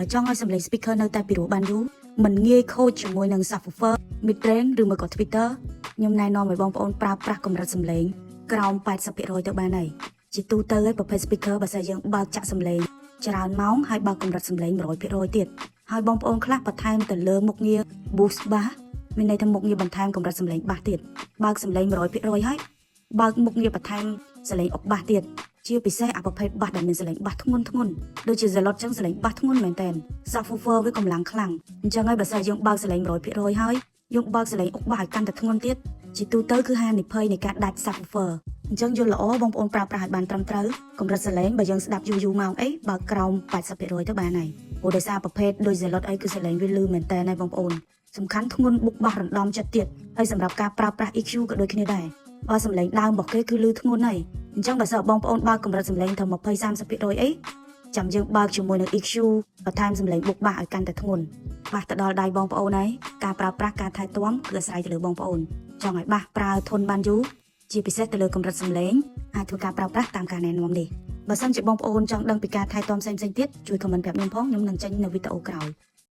បើចង់ឲ្យសម្លេង speaker នៅតែពីរោះបានយូរមិនងាយខូចជាមួយនឹង subwoofer mid range ឬមួយក៏ tweeter ខ្ញុំណែនាំឲ្យបងប្អូនប្រើប្រាស់កម្រិតសម្លេងក្រោម 80% ទៅបានហើយជាទូទៅឲ្យប្រភេទ speaker បើសិនយើងបើកចាក់សម្លេងច្រើនម៉ោងហើយបើកកម្រិតសម្លេង 100% ទៀតហើយបងប្អូនខ្លះបន្ថែមទៅលើមុខងារ boost bass មានន័យថាមុខងារបន្ថែមកម្រិតសម្លេងបាសទៀតបើកសម្លេង 100% ហើយបើកមុខងារបន្ថែមសម្លេងអុកបាសទៀតជាពិសេសអាប្រភេទបាសដែលមានសម្លេងបាសធ្ងន់ដូចជា Zelot ចឹងសម្លេងបាសធ្ងន់មែនតើ subwoofer វាកម្លាំងខ្លាំងអញ្ចឹងហើយបើសិនយើងបើកសម្លេង 100% ហើយយើងបើកសម្លេងអុកបាសឲ្យកាន់តែធ្ងន់ទៀតជាទូទៅគឺហានិភ័យនៃការដាច់ subwoofer អញ្ចឹងយល់ល្អបងប្អូនប្រើប្រាស់ឲ្យបានត្រឹមត្រូវកម្រិតសម្លេងបើយើងស្ដាប់យូរម៉ោងអីបើកក្រោម 80% ទៅបានហើយព្រោះដោយសារប្រភេទដូច Zelot អីគឺសម្លេងវាលឺមែនតើហើយបងប្អូនសំខាន់ធ្ងន់បុកបាសរំដំចិត្តទៀតហើយសម្រាប់ការប្រើប្រាស់ EQ ក៏ដូចគ្នាដែរបើសម្លេងដើមរបស់គេគឺលឺធ្ងន់ហើយអញ្ចឹងបើសិនបងប្អូនបើកកម្រិតសម្លេងទៅ 20-30% អីចាំយើងបើកជាមួយនឹង EQ បន្ថែមសម្លេងបុកបាសឲ្យកាន់តែធ្ងន់បាសទៅដល់ដៃបងប្អូនហើយការប្រើប្រាស់ការថែទាំគឺអាស្រ័យទៅលើបងប្អូនចង់ឲ្យបាសប្រើធន់បានយូរជាពិសេសទៅលើកម្រិតសម្លេងអាចធ្វើការប្រើប្រាស់តាមការណែនាំនេះបើសិនជាបងប្អូនចង់ដឹងពីការថែទាំផ្សេងៗទៀតជួយ comment ប្រាប់ខ្ញុំផងខ្ញុំនឹងចេញនៅវីដេអូក្រោយ